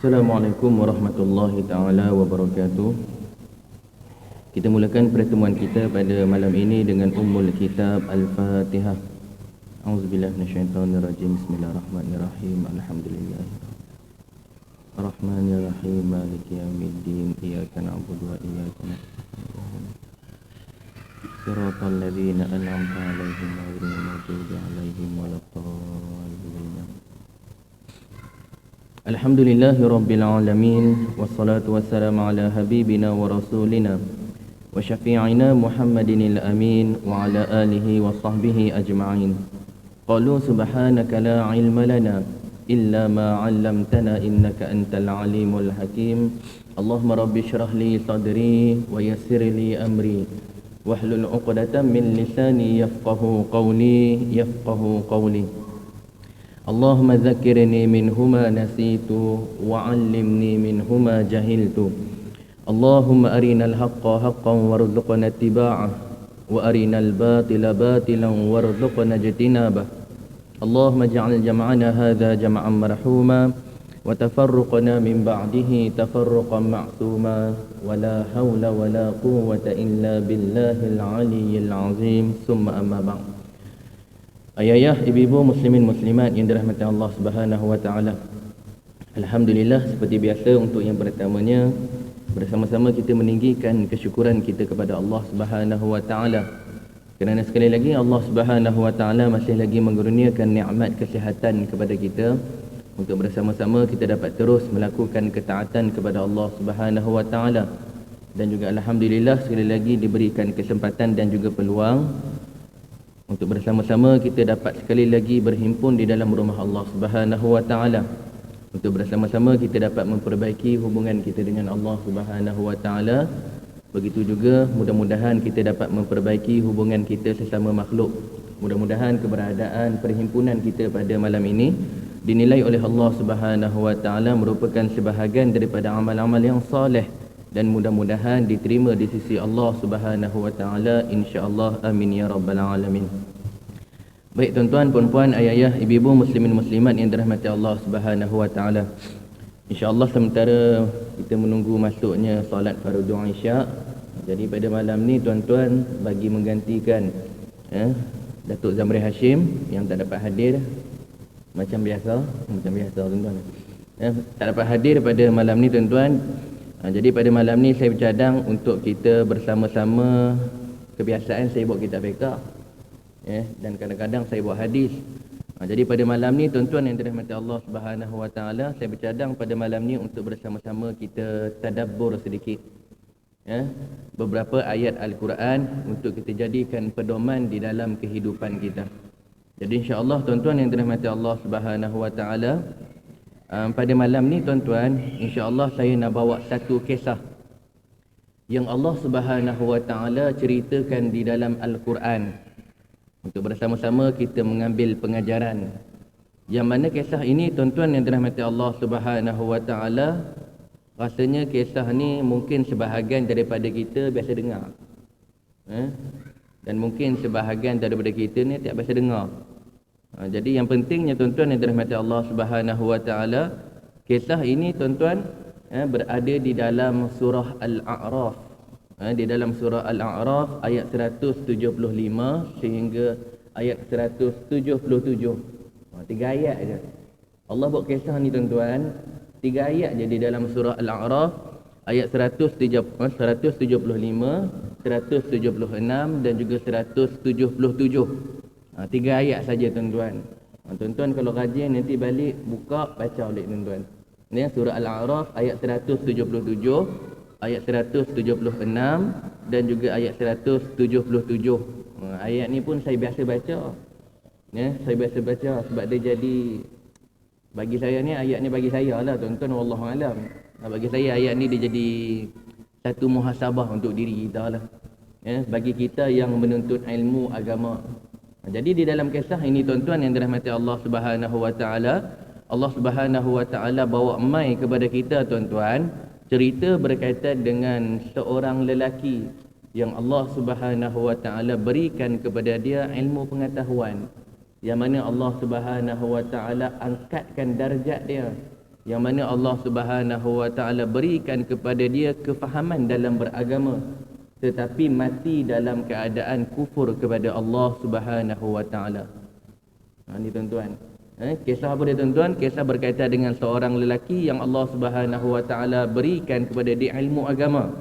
Assalamualaikum warahmatullahi taala wabarakatuh. Kita mulakan pertemuan kita pada malam ini dengan Ummul Kitab Al-Fatihah. A'udzubillahi minasyaitonirrajim. Bismillahirrahmanirrahim. Alhamdulillah. Ar-Rahmanirrahim. Maliki yaumiddin. Iyyaka na'budu wa iyyaka nasta'in. Shiratal ladzina an'amta 'alaihim ghairil maghdubi 'alaihim waladdallin. Alhamdulillahi Rabbil Alamin. Wassalatu wassalamu ala habibina wa rasulina wa syafi'ina Muhammadin al-amin wa ala alihi wa sahbihi ajma'in. Qalu subhanaka la ilma lana illa ma 'allamtana innaka antal alimul hakim. Allahumma rabbi shrah li sadri wa yassir li amri wahlul 'uqdatam min lisani yafqahu qawli. Allahumma dzakirni minhuma nasitu wa 'allimni minhuma jahiltu. Allahumma arinal haqqa haqqan warzuqna ittiba'ah wa arinal batila batilan warzuqna ijtinabah. Allahumma ij'al jam'ana hadza jam'an marhuma wa tafarruqna min ba'dihi tafarruqan ma'suma wa la hawla wa la quwwata illa billahil 'aliyyil 'azim. Summa amma ba'd. Ayah, ibu-ibu muslimin muslimat yang dirahmati Allah Subhanahu wa taala. Alhamdulillah, seperti biasa untuk yang pertamanya bersama-sama kita meninggikan kesyukuran kita kepada Allah Subhanahu wa taala. Kerana sekali lagi Allah Subhanahu wa taala masih lagi mengurniakan nikmat kesihatan kepada kita untuk bersama-sama kita dapat terus melakukan ketaatan kepada Allah Subhanahu wa taala. Dan juga alhamdulillah sekali lagi diberikan kesempatan dan juga peluang untuk bersama-sama kita dapat sekali lagi berhimpun di dalam rumah Allah Subhanahu wa taala. Untuk bersama-sama kita dapat memperbaiki hubungan kita dengan Allah Subhanahu wa taala. Begitu juga mudah-mudahan kita dapat memperbaiki hubungan kita sesama makhluk. Mudah-mudahan keberadaan perhimpunan kita pada malam ini dinilai oleh Allah Subhanahu wa taala merupakan sebahagian daripada amal-amal yang soleh dan mudah-mudahan diterima di sisi Allah Subhanahu wa taala, insya-Allah. Amin ya rabbal alamin. Baik tuan-tuan, puan-puan, ayah-ayah, ibu-ibu muslimin muslimat yang dirahmati Allah Subhanahu wa taala. Insya-Allah sementara kita menunggu masuknya solat fardu Isyak. Jadi pada malam ni tuan-tuan bagi menggantikan Datuk Zamri Hashim yang tak dapat hadir macam biasa tuan-tuan. Tak dapat hadir pada malam ni tuan-tuan. Jadi pada malam ni saya bercadang untuk kita bersama-sama. Kebiasaan saya buat kitab fiqh, dan kadang-kadang saya buat hadis. Jadi pada malam ni tuan-tuan yang dirahmati Allah Subhanahu wa taala, saya bercadang pada malam ni untuk bersama-sama kita tadabbur sedikit beberapa ayat Al-Quran untuk kita jadikan pedoman di dalam kehidupan kita. Jadi insya-Allah tuan-tuan yang dirahmati Allah Subhanahu wa taala, pada malam ni tuan-tuan, insya-Allah saya nak bawa satu kisah yang Allah Subhanahu wa taala ceritakan di dalam Al-Quran untuk bersama-sama kita mengambil pengajaran. Yang mana kisah ini tuan-tuan yang dirahmati Allah Subhanahu wa taala, rasanya kisah ni mungkin sebahagian daripada kita biasa dengar. Dan mungkin sebahagian daripada kita ni tak biasa dengar. Jadi yang pentingnya tuan-tuan yang dirahmati Allah Subhanahu wa taala, kisah ini tuan-tuan berada di dalam surah Al-A'raf. Di dalam surah Al-A'raf ayat 175 sehingga ayat 177. 3 ayat aja. Allah buat kisah ni tuan-tuan, 3 ayat je di dalam surah Al-A'raf, ayat 175, 176 dan juga 177. 3 ayat saja tuan-tuan. Tuan-tuan kalau rajin nanti balik buka baca balik tuan-tuan. Ni surah Al-A'raf ayat 177, ayat 176 dan juga ayat 177. Ayat ni pun saya biasa baca. Saya biasa baca sebab dia jadi, bagi saya ni ayat ni bagi saya lah tuan-tuan, wallahu alam. Bagi saya ayat ni dia jadi satu muhasabah untuk diri kita lah. Bagi kita yang menuntut ilmu agama. Jadi di dalam kisah ini tuan-tuan yang dirahmati Allah Subhanahu wa taala, Allah Subhanahu wa taala bawa mai kepada kita tuan-tuan, cerita berkaitan dengan seorang lelaki yang Allah Subhanahu wa taala berikan kepada dia ilmu pengetahuan. yang mana Allah Subhanahu wa taala angkatkan darjat dia, yang mana Allah Subhanahu wa taala berikan kepada dia kefahaman dalam beragama, tetapi mati dalam keadaan kufur kepada Allah Subhanahu wa taala. Ni tuan-tuan. Kisah apa dia tuan-tuan? Kisah berkaitan dengan seorang lelaki yang Allah Subhanahu wa taala berikan kepada dia ilmu agama,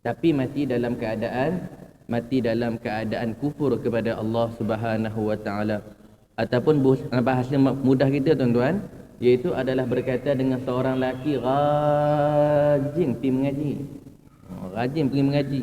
tapi mati dalam keadaan kufur kepada Allah Subhanahu wa taala. Ataupun bahasa mudah kita tuan-tuan, iaitu adalah berkaitan dengan seorang lelaki rajin pergi mengaji. Rajin pergi mengaji,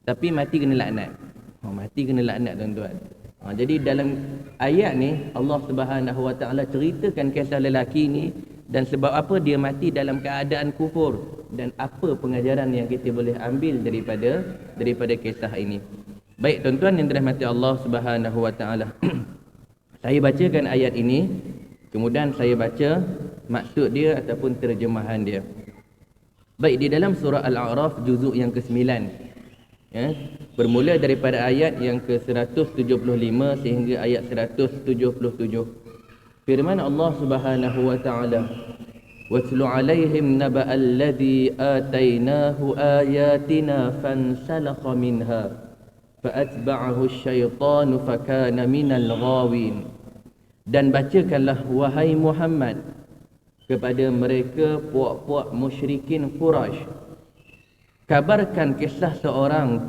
tapi mati kena laknat. Mati kena laknat tuan-tuan. Jadi dalam ayat ni Allah Subhanahu wa taala ceritakan kisah lelaki ni dan sebab apa dia mati dalam keadaan kufur dan apa pengajaran yang kita boleh ambil daripada kisah ini. Baik tuan-tuan yang dirahmati Allah Subhanahu wa taala. Saya bacakan ayat ini, kemudian saya baca maksud dia ataupun terjemahan dia. Baik, di dalam surah Al-A'raf juzuk yang ke-9, bermula daripada ayat yang ke-175 sehingga ayat 177. Firman Allah Subhanahu wa taala, "Watlu 'alaihim naba'al ladzi atainahu ayatina fansalakha minha fa'atba'ahu asy-syaitanu fakana minal ghawin." Dan bacakanlah wahai Muhammad kepada mereka puak-puak musyrikin Quraisy, kabarkan kisah seorang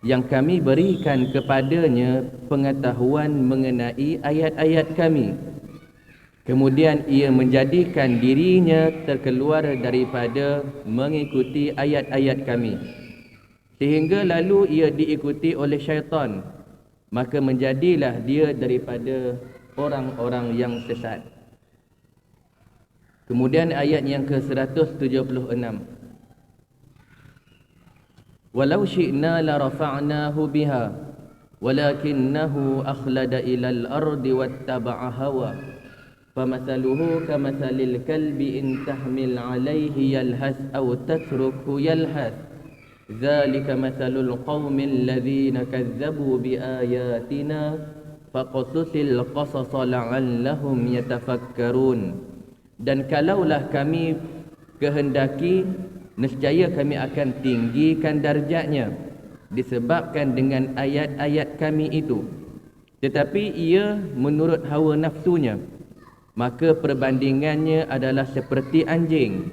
yang kami berikan kepadanya pengetahuan mengenai ayat-ayat kami. Kemudian ia menjadikan dirinya terkeluar daripada mengikuti ayat-ayat kami, sehingga lalu ia diikuti oleh syaitan, maka menjadilah dia daripada orang-orang yang sesat. Kemudian ayat yang ke-176, "Walau syi'na la rafa'nahu biha walakinnahu akhlada ilal ardi wattaba'a hawa famathaluhu kamathalil kalbi in tahmil 'alayhi yalhas aw tatrukhu yalhas dzalika mathalul qaumil ladzina kazzabu biayatina faqasusil qasasa la'allahum yatafakkarun." Dan kalaulah kami kehendaki, nescaya kami akan tinggikan darjatnya disebabkan dengan ayat-ayat kami itu. Tetapi ia menurut hawa nafsunya, maka perbandingannya adalah seperti anjing.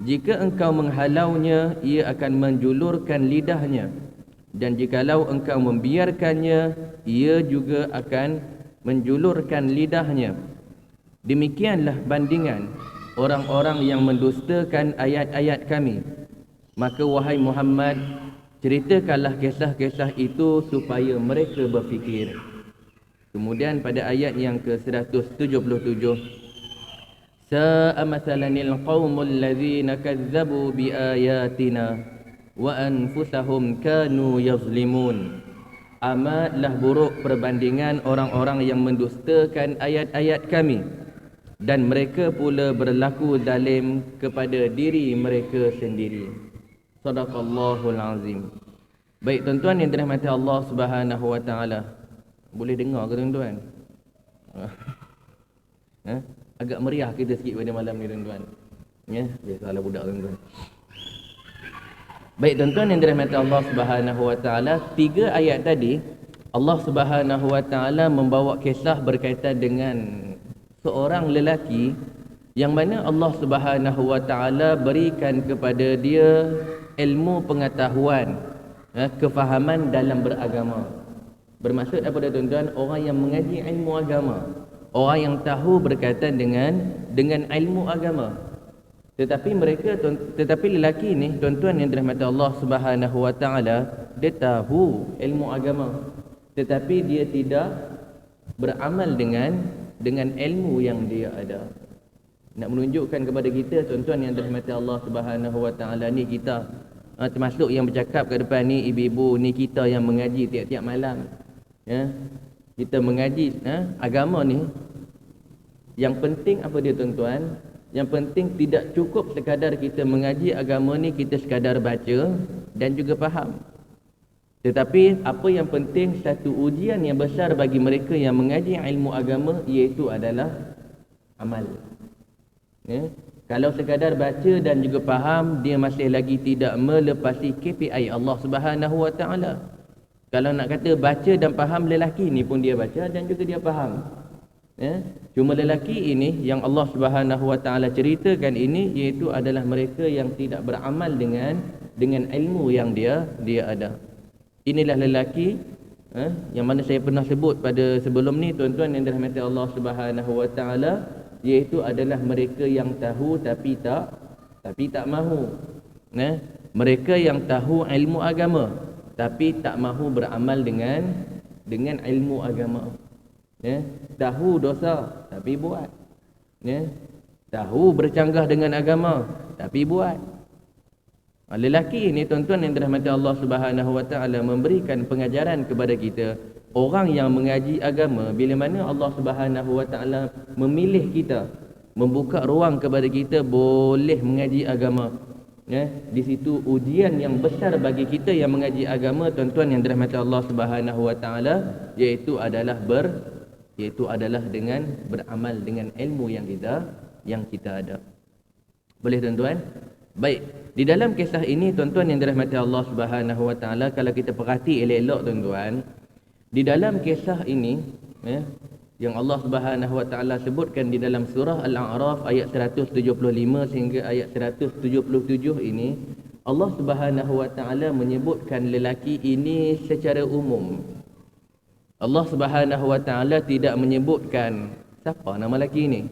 Jika engkau menghalaunya, ia akan menjulurkan lidahnya, dan jikalau engkau membiarkannya, ia juga akan menjulurkan lidahnya. Demikianlah bandingan orang-orang yang mendustakan ayat-ayat kami. Maka wahai Muhammad, ceritakanlah kisah-kisah itu supaya mereka berfikir. Kemudian pada ayat yang ke-177, "Sa'a mathalanil qaumul ladzina kazzabu biayatina wa anfusahum kanu yazlimun." Amatlah buruk perbandingan orang-orang yang mendustakan ayat-ayat kami, dan mereka pula berlaku zalim kepada diri mereka sendiri. Sadaqallahul azim. Baik tuan-tuan yang dirahmati Allah Subhanahu wa taala. Boleh dengar ke tuan-tuan? Agak meriah kita sikit pada malam ni tuan-tuan. Biasalah budak tuan-tuan. Baik tuan-tuan yang dirahmati Allah Subhanahu wa taala, 3 ayat tadi Allah Subhanahu wa taala membawa kisah berkaitan dengan seorang lelaki yang mana Allah Subhanahu wa taala berikan kepada dia ilmu pengetahuan, kefahaman dalam beragama. Bermaksud apa dia tuan-tuan? Orang yang mengaji ilmu agama, orang yang tahu berkaitan dengan ilmu agama. Tetapi lelaki ni tuan-tuan yang dirahmati Allah Subhanahu wa taala, dia tahu ilmu agama, tetapi dia tidak beramal dengan ilmu yang dia ada. Nak menunjukkan kepada kita tuan-tuan yang dirahmati Allah Subhanahu wa taala, ni kita termasuk yang bercakap ke depan ni, ibu-ibu ni kita yang mengaji tiap-tiap malam. Kita mengaji agama ni, yang penting apa dia tuan-tuan? Yang penting tidak cukup sekadar kita mengaji agama ni kita sekadar baca dan juga faham. Tetapi apa yang penting, satu ujian yang besar bagi mereka yang mengaji ilmu agama, iaitu adalah amal. Ya? Kalau sekadar baca dan juga faham, dia masih lagi tidak melepasi KPI Allah Subhanahu Wa Taala. Kalau nak kata baca dan faham, lelaki ni pun dia baca dan juga dia faham. Ya? Cuma lelaki ini yang Allah Subhanahu Wa Taala ceritakan ini, iaitu adalah mereka yang tidak beramal dengan ilmu yang dia ada. Inilah lelaki yang mana saya pernah sebut pada sebelum ni, tuan-tuan yang dirahmati Allah Subhanahu Wa Taala, iaitu adalah mereka yang tahu tapi tak mahu. Mereka yang tahu ilmu agama tapi tak mahu beramal dengan ilmu agama. Tahu dosa tapi buat. Tahu bercanggah dengan agama tapi buat. Lelaki ini, tuan-tuan yang dirahmati Allah Subhanahu Wa Taala, memberikan pengajaran kepada kita, orang yang mengaji agama, bila mana Allah Subhanahu Wa Taala memilih kita, membuka ruang kepada kita boleh mengaji agama. Di situ ujian yang besar bagi kita yang mengaji agama, tuan-tuan yang dirahmati Allah Subhanahu Wa Taala, iaitu adalah dengan beramal dengan ilmu yang kita ada. Boleh, tuan-tuan? Baik, di dalam kisah ini, tuan-tuan yang dirahmati Allah Subhanahu Wa Taala, kalau kita perhati elok-elok, tuan-tuan, di dalam kisah ini yang Allah Subhanahu Wa Taala sebutkan di dalam surah Al-A'raf ayat 175 sehingga ayat 177 ini, Allah Subhanahu Wa Taala menyebutkan lelaki ini secara umum. Allah Subhanahu Wa Taala tidak menyebutkan siapa nama lelaki ini.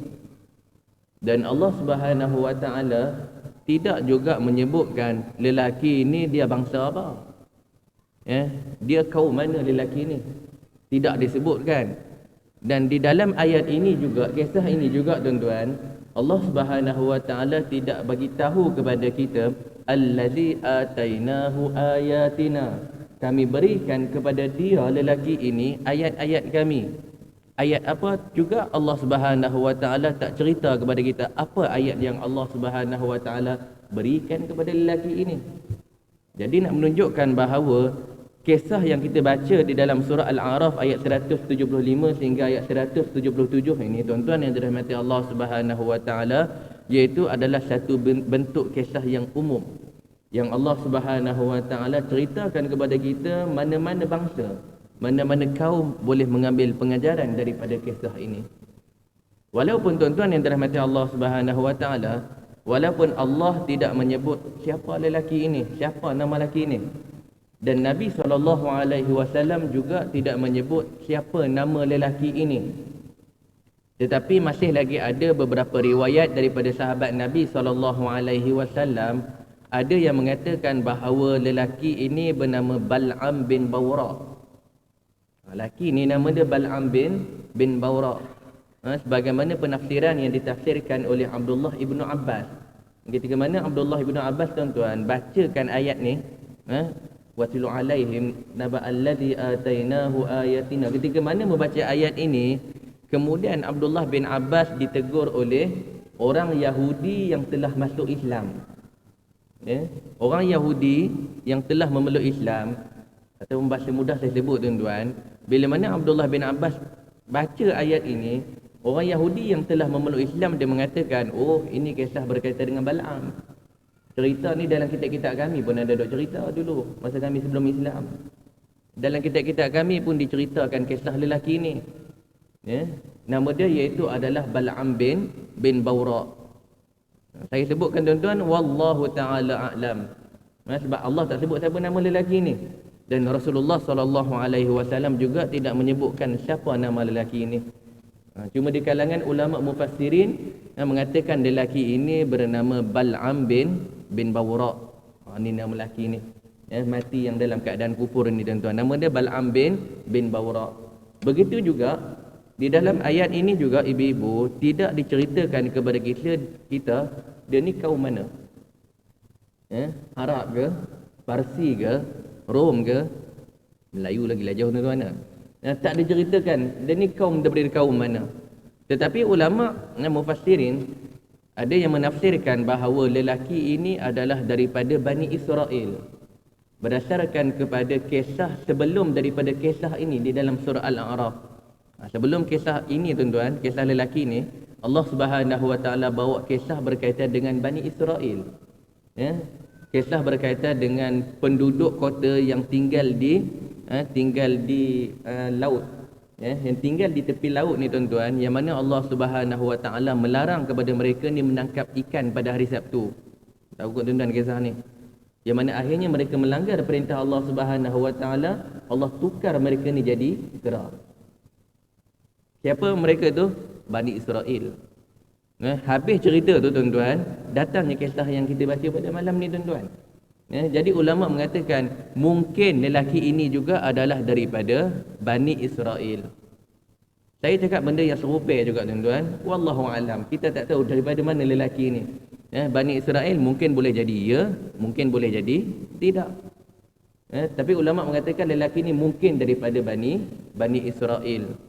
Dan Allah Subhanahu Wa Taala tidak juga menyebutkan lelaki ini dia bangsa apa. Dia kaum mana lelaki ini. Tidak disebutkan. Dan di dalam ayat ini juga, kisah ini juga, tuan-tuan, Allah Subhanahu Wa Taala tidak bagi tahu kepada kita, allazi atainahu ayatina. Kami berikan kepada dia, lelaki ini, ayat-ayat kami. Ayat apa juga Allah Subhanahu Wa Taala tak cerita kepada kita apa ayat yang Allah Subhanahu Wa Taala berikan kepada lelaki ini. Jadi nak menunjukkan bahawa kisah yang kita baca di dalam surah Al-A'raf ayat 175 sehingga ayat 177 ini, tuan-tuan yang dirahmati Allah Subhanahu Wa Taala, iaitu adalah satu bentuk kisah yang umum yang Allah Subhanahu Wa Taala ceritakan kepada kita mana-mana bangsa, mana-mana kaum boleh mengambil pengajaran daripada kisah ini. Walaupun, tuan-tuan yang dirahmati Allah Subhanahu Wa Taala, walaupun Allah tidak menyebut siapa lelaki ini, siapa nama lelaki ini, dan Nabi SAW juga tidak menyebut siapa nama lelaki ini, tetapi masih lagi ada beberapa riwayat daripada sahabat Nabi SAW, ada yang mengatakan bahawa lelaki ini bernama Bal'am bin Bawra. Lelaki ni nama dia Bal'am bin Bawra. Sebagaimana penafsiran yang ditafsirkan oleh Abdullah ibnu Abbas. Ketika mana Abdullah ibnu Abbas, tuan-tuan, bacakan ayat ni, watilu alaihim naba'alladzi atainahu ayatina. Ketika mana membaca ayat ini, kemudian Abdullah bin Abbas ditegur oleh orang Yahudi yang telah masuk Islam. Orang Yahudi yang telah memeluk Islam, atau bahasa mudah saya sebut, tuan-tuan, bila mana Abdullah bin Abbas baca ayat ini, orang Yahudi yang telah memeluk Islam, dia mengatakan, oh, ini kisah berkaitan dengan Bal'am. Cerita ni dalam kitab-kitab kami pun ada dok cerita dulu, masa kami sebelum Islam. Dalam kitab-kitab kami pun diceritakan kisah lelaki ni. Nama dia iaitu adalah Bal'am bin Bawra. Saya sebutkan, tuan-tuan, wallahu ta'ala a'lam. Sebab Allah tak sebut siapa nama lelaki ni. Dan Rasulullah SAW juga tidak menyebutkan siapa nama lelaki ini. Cuma di kalangan ulama mufassirin yang mengatakan lelaki ini bernama Bal'am bin Bawra. Ini nama lelaki ini. Mati yang dalam keadaan kufur ini, tuan-tuan. Nama dia Bal'am bin Bawra. Begitu juga di dalam ayat ini juga, ibu-ibu, tidak diceritakan kepada kita dia ni kaum mana. Arab ke? Parsi ke? Rom ke? Melayu lagi lah jauh, tuan-tuan. Tak diceritakan dia ni kaum daripada kaum mana. Tetapi ulama mufassirin ada yang menafsirkan bahawa lelaki ini adalah daripada Bani Israel. berdasarkan kepada kisah sebelum daripada kisah ini di dalam surah Al-A'raf. Sebelum kisah ini tuan-tuan, kisah lelaki ni, Allah Subhanahu Wa Taala bawa kisah berkaitan dengan Bani Israel. Ya, kisah berkaitan dengan penduduk kota yang tinggal di laut. Ya, yang tinggal di tepi laut ni tuan-tuan, yang mana Allah Subhanahu Wa Taala melarang kepada mereka ni menangkap ikan pada hari Sabtu. Tahu kot tuan-tuan kisah ni? Yang mana akhirnya mereka melanggar perintah Allah Subhanahu Wa Taala, Allah tukar mereka ni jadi kera. Siapa mereka tu? Bani Israel. Habis cerita tu tuan-tuan, datangnya kisah yang kita baca pada malam ni tuan-tuan. Jadi ulama mengatakan mungkin lelaki ini juga adalah daripada Bani Israel. Saya cakap benda yang serupa juga tuan-tuan. Wallahu alam. Kita tak tahu daripada mana lelaki ini. Bani Israel mungkin boleh jadi ya, mungkin boleh jadi tidak. Tapi ulama mengatakan lelaki ini mungkin daripada Bani Israel.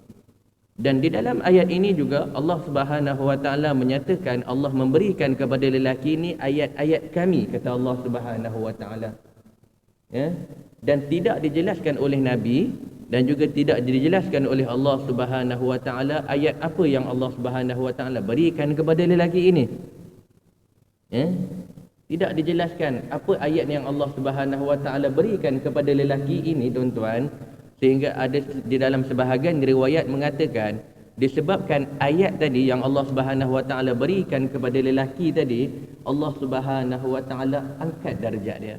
Dan di dalam ayat ini juga Allah Subhanahu Wa Taala menyatakan Allah memberikan kepada lelaki ini ayat-ayat kami, kata Allah Subhanahu Wa Taala. Dan tidak dijelaskan oleh Nabi dan juga tidak dijelaskan oleh Allah Subhanahu Wa Taala ayat apa yang Allah Subhanahu Wa Taala berikan kepada lelaki ini. Tidak dijelaskan apa ayat yang Allah Subhanahu Wa Taala berikan kepada lelaki ini tuan-tuan, sehingga ada di dalam sebahagian riwayat mengatakan disebabkan ayat tadi yang Allah Subhanahu Wa Taala berikan kepada lelaki tadi, Allah Subhanahu Wa Taala angkat darjat dia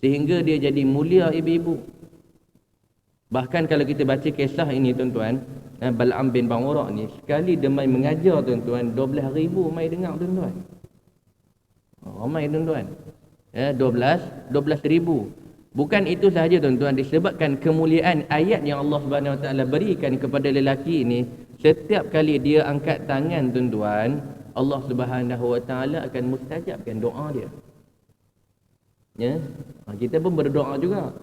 sehingga dia jadi mulia ibu-ibu. Bahkan kalau kita baca kisah ini tuan-tuan, Bal'am bin Ba'ura ni sekali dia mai mengajar tuan-tuan, 12,000 mai dengar tuan-tuan. Ramai tuan-tuan. 12,000. Bukan itu sahaja tuan-tuan, disebabkan kemuliaan ayat yang Allah Subhanahu Wa Taala berikan kepada lelaki ini, setiap kali dia angkat tangan tuan-tuan, Allah Subhanahu Wa Taala akan mustajabkan doa dia. Kita pun berdoa juga.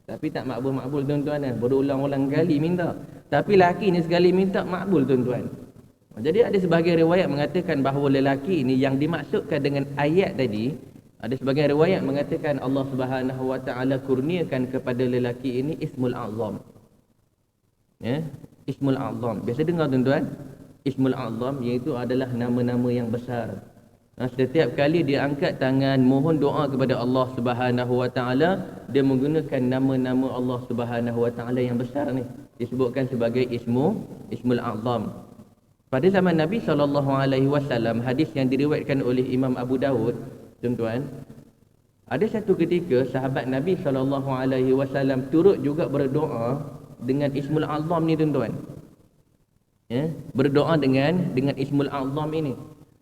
Tapi tak makbul-makbul tuan-tuan, berulang-ulang kali minta. Tapi lelaki ni sekali minta makbul tuan-tuan. Jadi ada sebahagian riwayat mengatakan bahawa lelaki ini yang dimaksudkan dengan ayat tadi, ada sebagian riwayat mengatakan Allah Subhanahu Wa Taala kurniakan kepada lelaki ini Ismul A'zam. Ismul A'zam. Biasa dengar tuan-tuan, Ismul A'zam iaitu adalah nama-nama yang besar. Setiap kali dia angkat tangan mohon doa kepada Allah Subhanahu Wa Taala, dia menggunakan nama-nama Allah Subhanahu Wa Taala yang besar ni, disebutkan sebagai Ismul A'zam. Pada zaman Nabi SAW, hadis yang diriwayatkan oleh Imam Abu Dawud, tuan-tuan, ada satu ketika sahabat Nabi SAW turut juga berdoa dengan Ismul A'zam ni tuan-tuan. Berdoa dengan Ismul A'zam ini.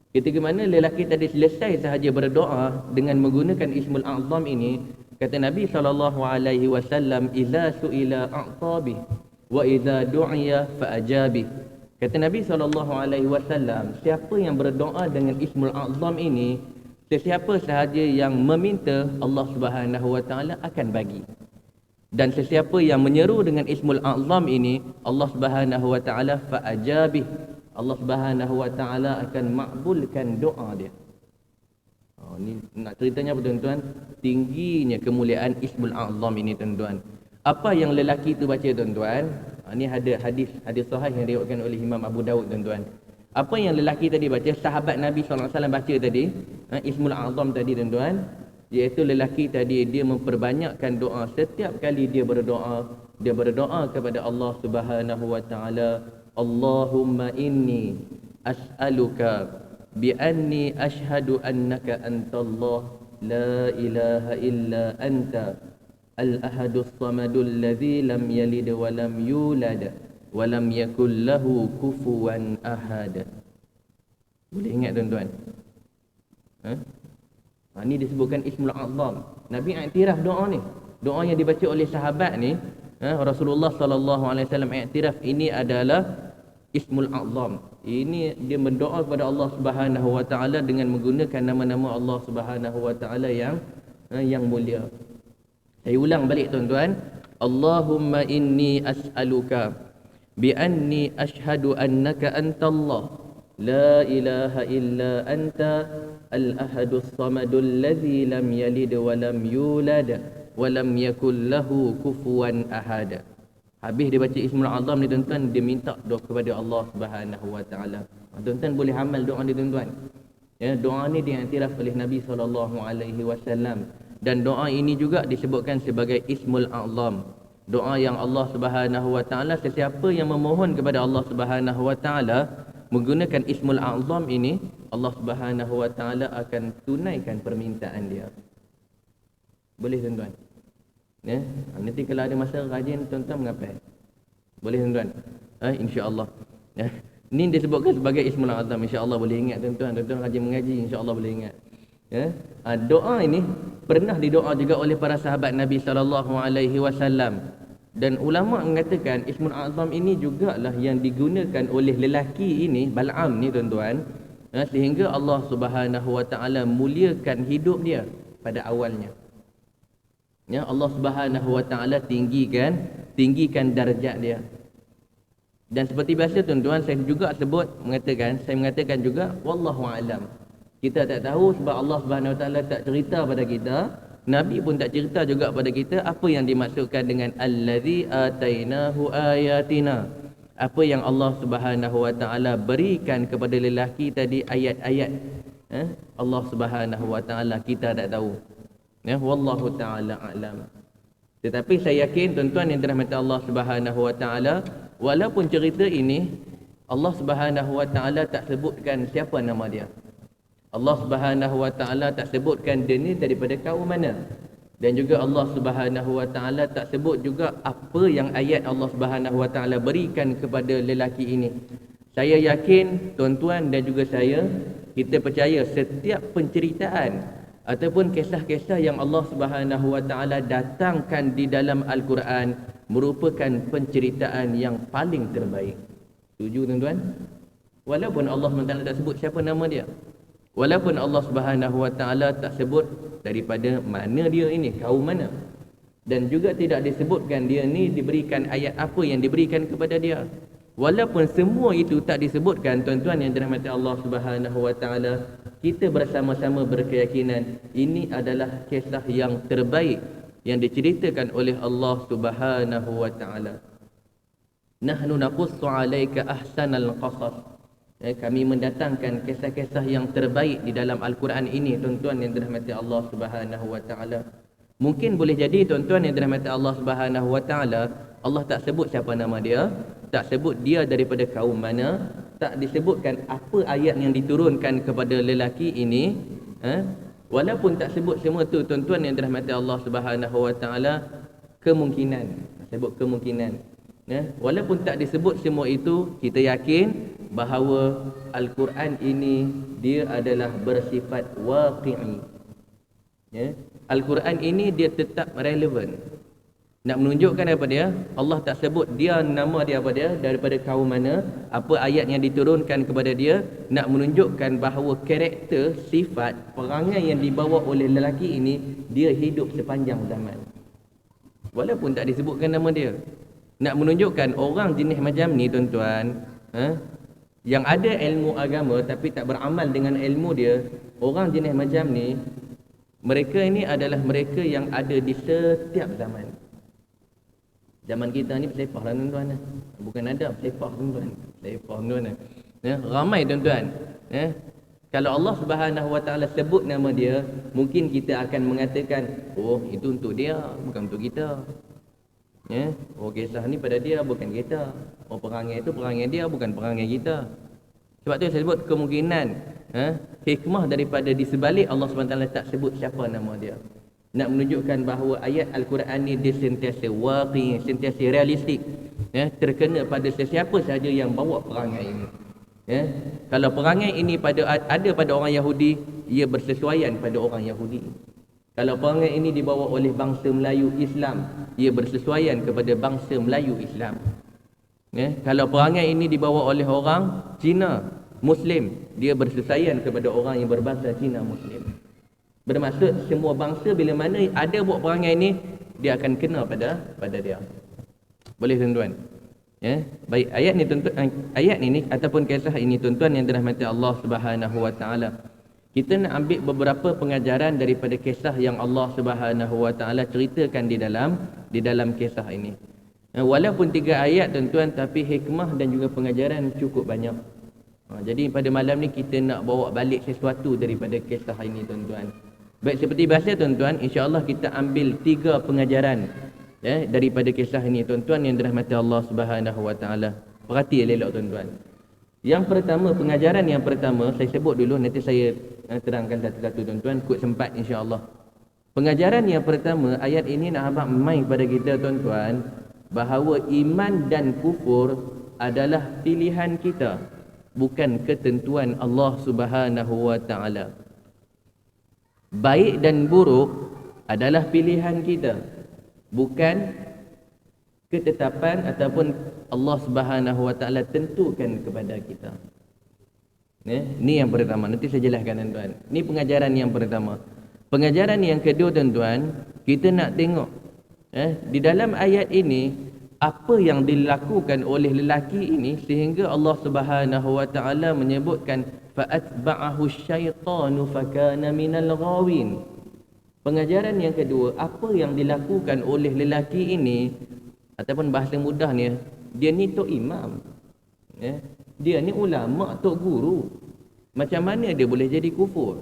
Ketika mana lelaki tadi selesai sahaja berdoa dengan menggunakan Ismul A'zam ini, kata Nabi SAW, "Idza su'ila a'tabi wa idza du'iya fa'ajabi." Kata Nabi SAW, siapa yang berdoa dengan Ismul A'zam ini, sesiapa sahaja yang meminta, Allah Subhanahu Wa Taala akan bagi. Dan sesiapa yang menyeru dengan Ismul A'zam ini, Allah Subhanahu Wa Taala fa'ajabih, Allah Subhanahu Wa Taala akan makbulkan doa dia. Ni nak ceritanya apa tuan-tuan? Tingginya kemuliaan Ismul A'zam ini tuan-tuan. Apa yang lelaki itu baca tuan-tuan? Ini ada hadis sahih yang diriwayatkan oleh Imam Abu Dawud tuan-tuan. Apa yang lelaki tadi baca, sahabat Nabi SAW baca tadi, Ismul A'zam tadi tuan-tuan, iaitu lelaki tadi dia memperbanyakkan doa. Setiap kali dia berdoa kepada Allah Subhanahu Wa Taala, Allahumma inni as'aluka bi anni ashhadu annaka antallah la ilaha illa anta al-ahadus samadul ladzi lam yalid wa lam yulad walam yakul lahu kufuwan ahad. Boleh ingat tuan-tuan? Ini disebutkan Ismul A'zam. Nabi iktiraf doa ni. Doa yang dibaca oleh sahabat ni, Rasulullah sallallahu alaihi wasallam iktiraf ini adalah Ismul A'zam. Ini dia berdoa kepada Allah Subhanahu Wa Taala dengan menggunakan nama-nama Allah Subhanahu Wa Taala yang mulia. Saya ulang balik tuan-tuan. Allahumma inni as'aluka bi anni ashhadu annaka antallah La ilaha illa anta al-ahadus samadul ladzi lam yalid wa lam yulad wa lam yakul lahu kufuwan ahad. Habis dia baca Ismul Azam ni tuan-tuan, dia minta doa kepada Allah Subhanahu wa taala. Tuan-tuan boleh amal doa ni tuan-tuan. Ya, doa ni diiktiraf oleh Nabi SAW, dan doa ini juga disebutkan sebagai Ismul Azam. Doa yang Allah Subhanahu wa taala, sesiapa yang memohon kepada Allah Subhanahu wa taala menggunakan Ismul Azam ini, Allah Subhanahu wa taala akan tunaikan permintaan dia. Boleh tuan-tuan? Ya, nanti kalau ada masa rajin tuan-tuan mengapai. Boleh tuan-tuan? Insya-Allah. Ya. Ini disebutkan sebagai Ismul Azam. Insya-Allah boleh ingat tuan-tuan. Tuan-tuan rajin mengaji, insya-Allah boleh ingat. Ya. Doa ini pernah didoa juga oleh para sahabat Nabi SAW. Dan ulama mengatakan Ismul Azam ini jugalah yang digunakan oleh lelaki ini, Bal'am ni tuan-tuan, sehingga Allah Subhanahu wa taala muliakan hidup dia pada awalnya. Ya, Allah Subhanahu wa taala tinggikan darjat dia. Dan seperti biasa tuan-tuan, saya mengatakan juga wallahu alam. Kita tak tahu sebab Allah Subhanahu wa taala tak cerita pada kita, Nabi pun tak cerita juga pada kita apa yang dimaksudkan dengan allazi atainahu ayatina. Apa yang Allah Subhanahu wa taala berikan kepada lelaki tadi ayat-ayat. Allah Subhanahu wa taala kita tak tahu. Ya, wallahu taala a'lam. Tetapi saya yakin tuan-tuan yang dirahmati Allah Subhanahu wa taala, walaupun cerita ini Allah Subhanahu wa taala tak sebutkan siapa nama dia. Allah Subhanahu wa taala tak sebutkan dia ni daripada kaum mana. Dan juga Allah Subhanahu wa taala tak sebut juga apa yang ayat Allah Subhanahu wa taala berikan kepada lelaki ini. Saya yakin tuan-tuan dan juga saya, kita percaya setiap penceritaan ataupun kisah-kisah yang Allah Subhanahu wa taala datangkan di dalam Al-Quran merupakan penceritaan yang paling terbaik. Setuju tuan-tuan? Walaupun Allah SWT tak sebut siapa nama dia, walaupun Allah Subhanahu wa taala tak sebut daripada mana dia ini, kaum mana, dan juga tidak disebutkan dia ni diberikan ayat apa yang diberikan kepada dia, walaupun semua itu tak disebutkan, tuan-tuan yang dirahmati Allah Subhanahu wa taala, kita bersama-sama berkeyakinan ini adalah kisah yang terbaik yang diceritakan oleh Allah Subhanahu wa taala. Nahnu naqussu 'alaika ahsanal qasas. Kami mendatangkan kisah-kisah yang terbaik di dalam Al-Quran ini, tuan-tuan yang dirahmati Allah Subhanahu wa taala. Mungkin boleh jadi tuan-tuan yang dirahmati Allah Subhanahu wa taala, Allah tak sebut siapa nama dia, tak sebut dia daripada kaum mana, tak disebutkan apa ayat yang diturunkan kepada lelaki ini. Walaupun tak sebut semua tu, tuan-tuan yang dirahmati Allah Subhanahu wa taala, kemungkinan, sebut kemungkinan. Walaupun tak disebut semua itu, kita yakin bahawa Al-Quran ini dia adalah bersifat waqi'i. Al-Quran ini dia tetap relevan. Nak menunjukkan apa dia? Allah tak sebut dia nama dia apa dia, daripada kaum mana, apa ayat yang diturunkan kepada dia, nak menunjukkan bahawa karakter, sifat, perangai yang dibawa oleh lelaki ini dia hidup sepanjang zaman. Walaupun tak disebutkan nama dia. Nak menunjukkan orang jenis macam ni tuan-tuan, yang ada ilmu agama tapi tak beramal dengan ilmu dia, orang jenis macam ni, mereka ini adalah mereka yang ada di setiap zaman. Zaman kita ni bersepah lah tuan-tuan. Bukan ada bersepah tuan-tuan. Bersepah tuan-tuan. Ramai tuan-tuan. Kalau Allah Subhanahu wa taala sebut nama dia, mungkin kita akan mengatakan, oh itu untuk dia, bukan untuk kita. Oh kisah ni pada dia, bukan kita. Oh perangai itu perangai dia, bukan perangai kita. Sebab tu saya sebut kemungkinan hikmah daripada di sebalik Allah SWT tak sebut siapa nama dia, nak menunjukkan bahawa ayat Al-Quran ni dia sentiasa waqi, sentiasa realistik, terkena pada sesiapa sahaja yang bawa perangai ini. Kalau perangai ini ada pada orang Yahudi, ia bersesuaian pada orang Yahudi. Kalau perangai ini dibawa oleh bangsa Melayu Islam, ia bersesuaian kepada bangsa Melayu Islam. Kalau perangai ini dibawa oleh orang Cina Muslim, dia bersesuaian kepada orang yang berbangsa Cina Muslim. Bermaksud semua bangsa bila mana ada buat perangai ini, dia akan kena pada dia. Boleh tuan-tuan? Ya, baik ayat ni tuan-tuan, ayat ini ataupun kisah ini tuan-tuan yang dirahmati Allah Subhanahu wa taala. Kita nak ambil beberapa pengajaran daripada kisah yang Allah Subhanahu wa taala ceritakan di dalam kisah ini. Walaupun 3 ayat tuan-tuan, tapi hikmah dan juga pengajaran cukup banyak. Jadi pada malam ni kita nak bawa balik sesuatu daripada kisah ini tuan-tuan. Baik, seperti biasa tuan-tuan, insya-Allah kita ambil 3 pengajaran daripada kisah ini tuan-tuan yang dirahmati Allah Subhanahu wa taala. Perhati elok tuan-tuan. Yang pertama, pengajaran yang pertama saya sebut dulu, nanti saya terangkan satu-satu tuan-tuan, kut sempat insya-Allah. Pengajaran yang pertama, ayat ini nak abang main kepada kita tuan-tuan, bahawa iman dan kufur adalah pilihan kita, bukan ketentuan Allah Subhanahu wa taala. Baik dan buruk adalah pilihan kita, bukan ketetapan ataupun Allah Subhanahu wa taala tentukan kepada kita. Ni yang pertama, nanti saya jelaskan tuan-tuan. Ni pengajaran yang pertama. Pengajaran yang kedua tuan-tuan, kita nak tengok di dalam ayat ini apa yang dilakukan oleh lelaki ini sehingga Allah Subhanahu wa taala menyebutkan fa'atba'ahu syaitanu fakana minal ghawin. Pengajaran yang kedua, apa yang dilakukan oleh lelaki ini, ataupun bahasa mudahnya, dia ni tok imam, dia ni ulama, tok guru. Macam mana dia boleh jadi kufur?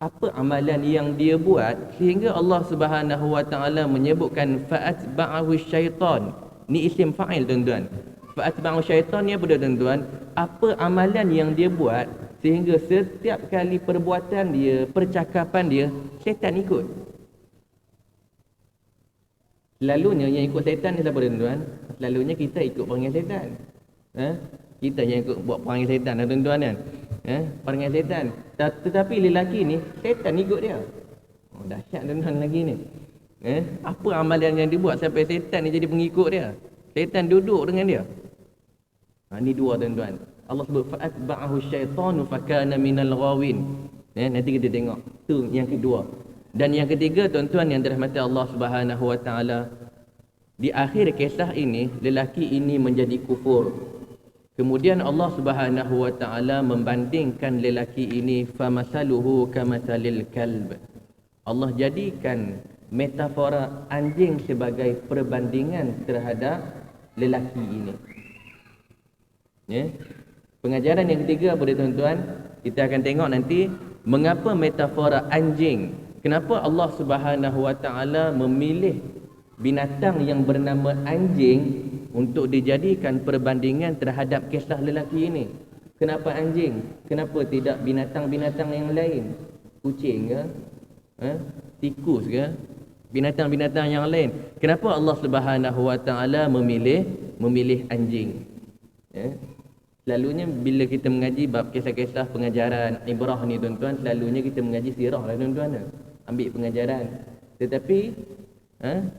Apa amalan yang dia buat sehingga Allah Subhanahu wa taala menyebutkan fa'atba'ahu syaitan? Ni isim fa'il tuan-tuan. Fa'atba'ahu syaitan ni apa tuan-tuan? Apa amalan yang dia buat sehingga setiap kali perbuatan dia, percakapan dia, syaitan ikut. Selalunya yang ikut syaitan ni siapa tuan-tuan? Selalunya kita ikut perangai syaitan. Kita yang ikut buat perangai syaitan tuan-tuan kan. Perangai syaitan. Tetapi lelaki ni syaitan ikut dia. Dahsyat tuan-tuan lagi ni. Apa amalan yang dia buat sampai syaitan ni jadi pengikut dia? Syaitan duduk dengan dia. Ni dua tuan-tuan. Allah sebut fa'atba'ahu syaitanu fakana minal ghawin. Nanti kita tengok. Tu yang kedua. Dan yang ketiga tuan-tuan yang dirahmati Allah Subhanahu wa taala, di akhir kisah ini lelaki ini menjadi kufur. Kemudian Allah Subhanahu wa taala membandingkan lelaki ini famasaluhu kamathalil kalb. Allah jadikan metafora anjing sebagai perbandingan terhadap lelaki ini. Pengajaran yang ketiga pada tuan-tuan, kita akan tengok nanti mengapa metafora anjing. Kenapa Allah Subhanahu wa taala memilih binatang yang bernama anjing untuk dijadikan perbandingan terhadap kisah lelaki ini? Kenapa anjing? Kenapa tidak binatang-binatang yang lain? Kucing ke? Tikus ke? Binatang-binatang yang lain. Kenapa Allah Subhanahu wa taala memilih anjing? Selalunya bila kita mengaji bab kisah-kisah pengajaran ibrah ni tuan-tuan, selalunya kita mengaji sirah lah tuan-tuan. Ambil pengajaran. Tetapi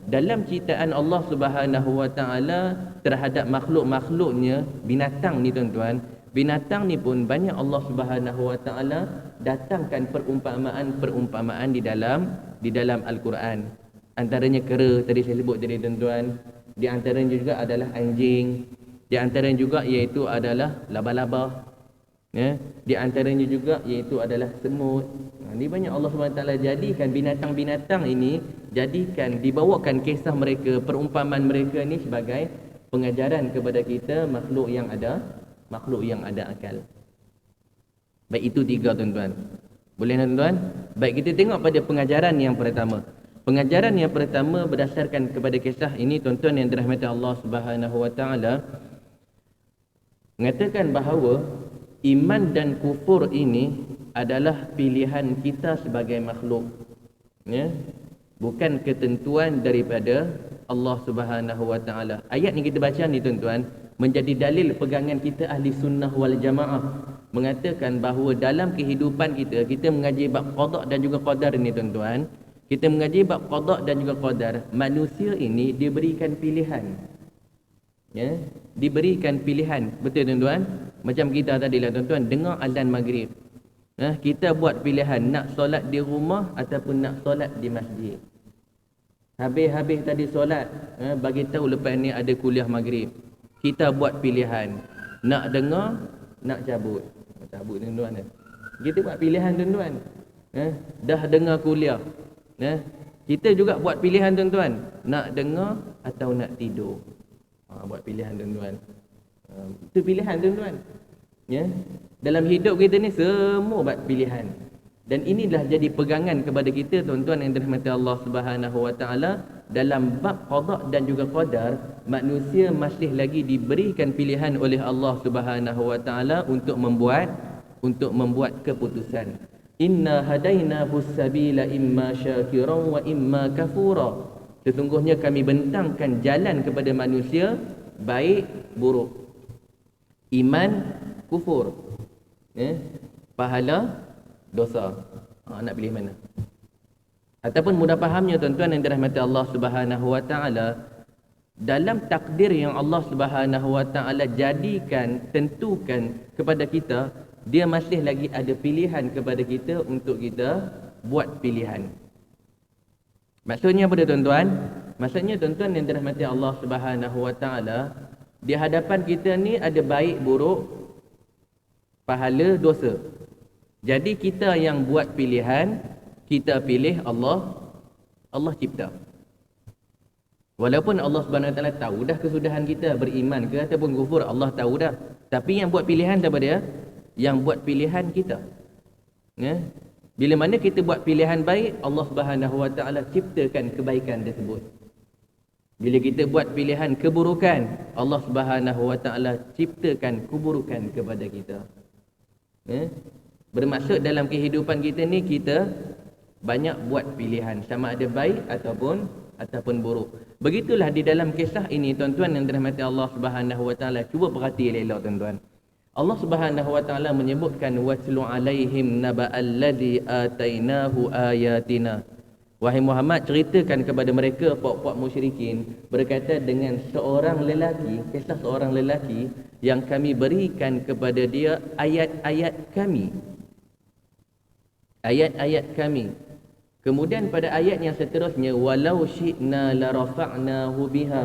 dalam ciptaan Allah Subhanahu wa taala terhadap makhluk-makhluknya, binatang ni tuan-tuan, binatang ni pun banyak Allah Subhanahu wa taala datangkan perumpamaan di dalam Al-Quran. Antaranya kera tadi saya sebut tadi tuan-tuan, di antaranya juga adalah anjing, di antaranya juga iaitu adalah laba-laba, di antaranya juga iaitu adalah semut. Ini banyak Allah SWT jadikan binatang-binatang ini, dibawakan kisah mereka, perumpamaan mereka ni sebagai pengajaran kepada kita makhluk yang ada akal. Baik, itu 3 tuan-tuan. Boleh tuan-tuan? Baik, kita tengok pada pengajaran yang pertama. Pengajaran yang pertama berdasarkan kepada kisah ini tuan-tuan yang dirahmati Allah Subhanahu wa taala, mengatakan bahawa iman dan kufur ini adalah pilihan kita sebagai makhluk, bukan ketentuan daripada Allah Subhanahu wa taala. Ayat yang kita baca ni tuan-tuan menjadi dalil pegangan kita ahli sunnah wal jamaah, mengatakan bahawa dalam kehidupan kita mengaji bab qada dan juga qadar ni tuan-tuan. Kita mengaji bab qada dan juga qadar, manusia ini diberikan pilihan. Diberikan pilihan. Betul tuan-tuan? Macam kita tadi lah tuan-tuan, dengar azan maghrib. Kita buat pilihan nak solat di rumah ataupun nak solat di masjid. Habis-habis tadi solat, bagi tahu lepas ni ada kuliah maghrib. kita buat pilihan. Nak dengar, nak cabut. Cabut tuan-tuan. Kita buat pilihan tuan-tuan. Dah dengar kuliah. Kita juga buat pilihan tuan-tuan. Nak dengar atau nak tidur. Buat pilihan tuan-tuan. Itu pilihan tuan-tuan. Dalam hidup kita ni semua buat pilihan. Dan inilah jadi pegangan kepada kita tuan-tuan yang dirahmati Allah Subhanahu Wa Taala. Dalam bab qada dan juga qadar, manusia masih lagi diberikan pilihan oleh Allah Subhanahu Wa Taala untuk membuat keputusan. Inna hadainahu sabila imma syakiran wa imma kafura. Sesungguhnya kami bentangkan jalan kepada manusia baik buruk, iman kufur, pahala dosa. Nak pilih mana? Ataupun mudah fahamnya tuan-tuan yang dirahmati Allah Subhanahu Wa Taala, dalam takdir yang Allah Subhanahu Wa Taala jadikan, tentukan kepada kita, dia masih lagi ada pilihan kepada kita untuk kita buat pilihan. Maksudnya apa tuan-tuan? Maksudnya tuan-tuan yang dirahmati Allah Subhanahu Wa Taala, di hadapan kita ni ada baik buruk, pahala dosa. Jadi kita yang buat pilihan, kita pilih Allah cipta. Walaupun Allah Subhanahu Wa Taala tahu dah kesudahan kita beriman ke ataupun kufur, Allah tahu dah. Tapi yang buat pilihan siapa dia? Yang buat pilihan kita. Bila mana kita buat pilihan baik, Allah Subhanahu Wa Taala ciptakan kebaikan tersebut. Bila kita buat pilihan keburukan, Allah Subhanahu Wa Taala ciptakan keburukan kepada kita. Bermaksud dalam kehidupan kita ni, kita banyak buat pilihan, sama ada baik ataupun buruk. Begitulah di dalam kisah ini tuan-tuan yang dirahmati Allah Subhanahu Wa Taala. Cuba perhati elok tuan-tuan. Allah Subhanahu Wa Taala menyebutkan watlu alaihim naba'al ladzi atainahu ayatina. Wahai Muhammad, ceritakan kepada mereka puak-puak musyrikin berkaitan dengan seorang lelaki, kisah seorang lelaki yang kami berikan kepada dia ayat-ayat kami. Ayat-ayat kami. Kemudian pada ayat yang seterusnya, walau syi'na la rafa'nahu biha.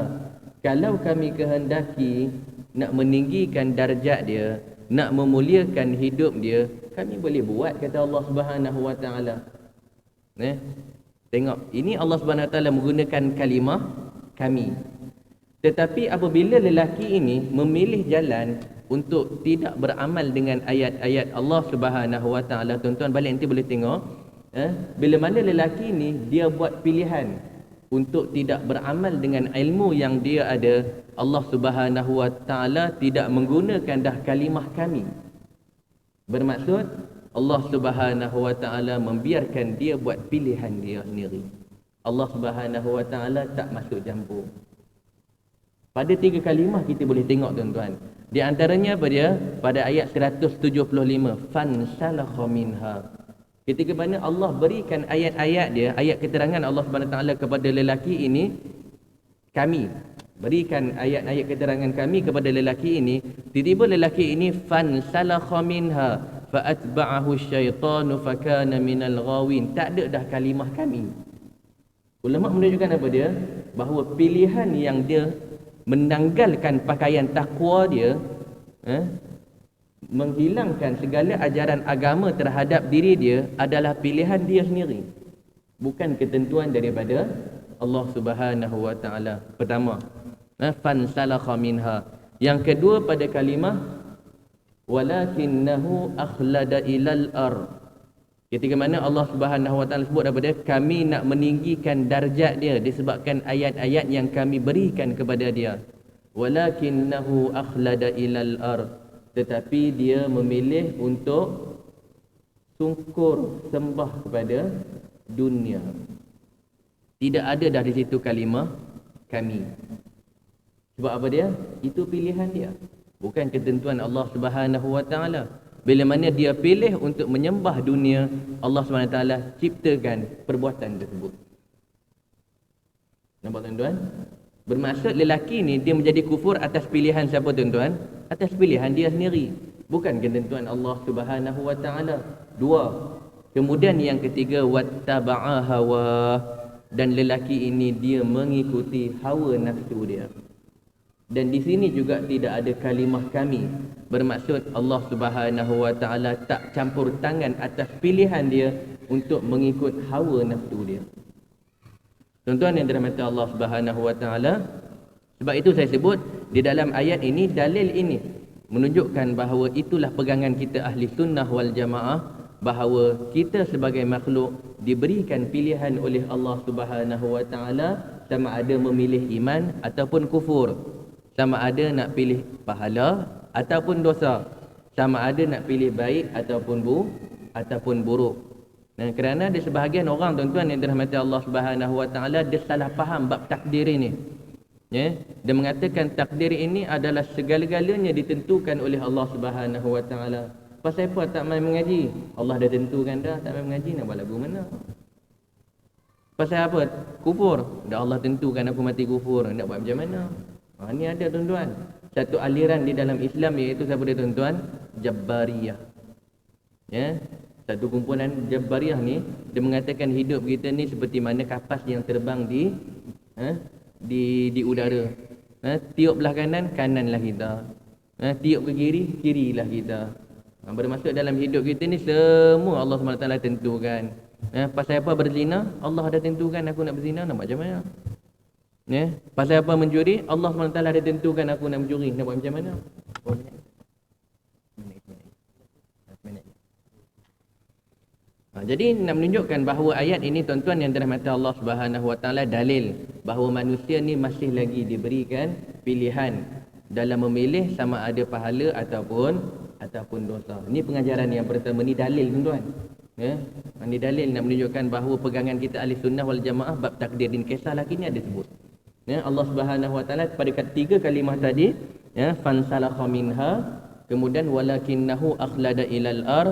Kalau kami kehendaki nak meninggikan darjat dia, nak memuliakan hidup dia, kami boleh buat, kata Allah Subhanahu Wa Taala. Tengok, ini Allah Subhanahu Wa Taala menggunakan kalimah kami. Tetapi apabila lelaki ini memilih jalan untuk tidak beramal dengan ayat-ayat Allah Subhanahu Wa Taala, tuan-tuan balik nanti boleh tengok, bila mana lelaki ini dia buat pilihan untuk tidak beramal dengan ilmu yang dia ada, Allah Subhanahu Wa Taala tidak menggunakan dah kalimah kami. Bermaksud Allah Subhanahu Wa Taala membiarkan dia buat pilihan dia sendiri. Allah Subhanahu Wa Taala tak masuk campur. Pada 3 kalimah kita boleh tengok tuan-tuan. Di antaranya apa dia? Pada ayat 175, fansalakha minha. Ketika mana Allah berikan ayat-ayat dia, ayat keterangan Allah Subhanahu Wa Taala kepada lelaki ini, kami berikan ayat-ayat keterangan kami kepada lelaki ini, tiba-tiba lelaki ini fansalakha minha faatba'ahu syaitanu fakana minal ghawin. Tak ada dah kalimah kami. Ulama menunjukkan apa dia? Bahawa pilihan yang dia menanggalkan pakaian takwa dia, menghilangkan segala ajaran agama terhadap diri dia adalah pilihan dia sendiri, bukan ketentuan daripada Allah Subhanahu Wa Taala. Pertama, fansalakha minha. Yang kedua pada kalimah walakinnahu akhlada ilal ard. Ketika mana Allah Subhanahu Wa Taala sebut apa dia? Kami nak meninggikan darjat dia disebabkan ayat-ayat yang kami berikan kepada dia. Walakinnahu akhlada ilal ard. Tetapi dia memilih untuk sungkur sembah kepada dunia. Tidak ada dah di situ kalimah kami. Sebab apa dia? Itu pilihan dia, bukan ketentuan Allah Subhanahu Wa Taala. Bila mana dia pilih untuk menyembah dunia, Allah Subhanahu Wa Taala ciptakan perbuatan tersebut. Nampak tuan-tuan? Bermaksud lelaki ni dia menjadi kufur atas pilihan siapa tuan-tuan? Atas pilihan dia sendiri, bukan ketentuan Allah Subhanahu Wa Taala. 2. Kemudian yang ketiga, wattaba'a hawa. Dan lelaki ini dia mengikuti hawa nafsu dia. Dan di sini juga tidak ada kalimah kami. Bermaksud Allah Subhanahu wa taala tak campur tangan atas pilihan dia untuk mengikut hawa nafsu dia. Tuan-tuan yang dirahmati Allah Subhanahu wa taala, sebab itu saya sebut di dalam ayat ini, dalil ini menunjukkan bahawa itulah pegangan kita ahli sunnah wal jamaah, bahawa kita sebagai makhluk diberikan pilihan oleh Allah Subhanahu wa taala sama ada memilih iman ataupun kufur, sama ada nak pilih pahala ataupun dosa, sama ada nak pilih baik ataupun buruk. Dan kerana ada sebahagian orang, tuan-tuan yang dirahmati Allah Subhanahu wa taala, dia salah faham bab takdir ini. Ya, dia mengatakan takdir ini adalah segala-galanya ditentukan oleh Allah Subhanahu wa taala. Pasal apa tak main mengaji? Allah dah tentukan dah, tak main mengaji nak buat lagu mana? Pasal apa? Kufur. Dah Allah tentukan aku mati kufur, nak buat macam mana? Ni ada, tuan-tuan. Satu aliran di dalam Islam, iaitu siapa dia, tuan-tuan? Jabbariyah. Ya, satu kumpulan Jabbariyah ni, dia mengatakan hidup kita ni seperti mana kapas yang terbang di udara. Tiup belah kanan, kananlah kita. Tiup ke kiri, kirilah kita. Bermaksud dalam hidup kita ni semua Allah SWT tentukan. Pasal apa berzina? Allah dah tentukan aku nak berzina, nak buat macam mana? Pasal apa mencuri? Allah SWT dah tentukan aku nak mencuri, nak buat macam mana? Jadi nak menunjukkan bahawa ayat ini, tuan-tuan yang dirahmati Allah Subhanahu wa taala, dalil bahawa manusia ni masih lagi diberikan pilihan dalam memilih sama ada pahala ataupun dosa. Ini pengajaran yang pertama, ni dalil, tuan-tuan. Ini dalil nak menunjukkan bahawa pegangan kita ahli sunnah wal jamaah bab takdir din kisah lagi ni ada sebut. Allah Subhanahu wa taala pada ketiga kalimah tadi, fansalakha minha, kemudian walakinnahu akhlada ilal ar,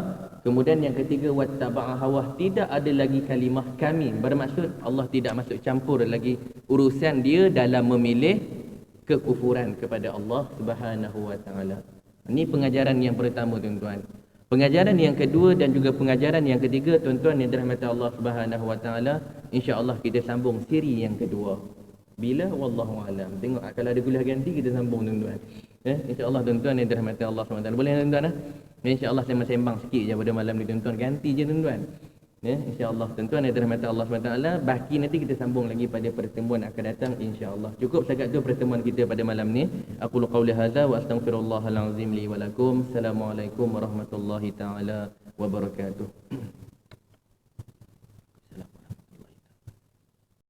kemudian yang ketiga wattaba'a hawah, tidak ada lagi kalimah kami. Bermaksud Allah tidak masuk campur lagi urusan dia dalam memilih kekufuran kepada Allah Subhanahu wa taala. Ini pengajaran yang pertama, tuan-tuan. Pengajaran yang kedua dan juga pengajaran yang ketiga, tuan-tuan yang dirahmati Allah Subhanahu wa taala, insya-Allah kita sambung siri yang kedua. Bila wallahu alam. Tengok kalau ada kuliah ganti kita sambung, tuan-tuan. Insya-Allah, tuan-tuan yang dirahmati Allah Subhanahu wa taala. Boleh, tuan-tuan? Insya-Allah saya sembang sikit je pada malam ni, tuan-tuan. Ganti je, tuan-tuan. Insya-Allah, tuan-tuan yang dirahmati Allah Subhanahu wa taala, baki nanti kita sambung lagi pada pertemuan akan datang, insya-Allah. Cukup setakat tu pertemuan kita pada malam ni. Aku qauli hadza wa astaghfirullahal azim li wa lakum. Assalamualaikum warahmatullahi taala wabarakatuh.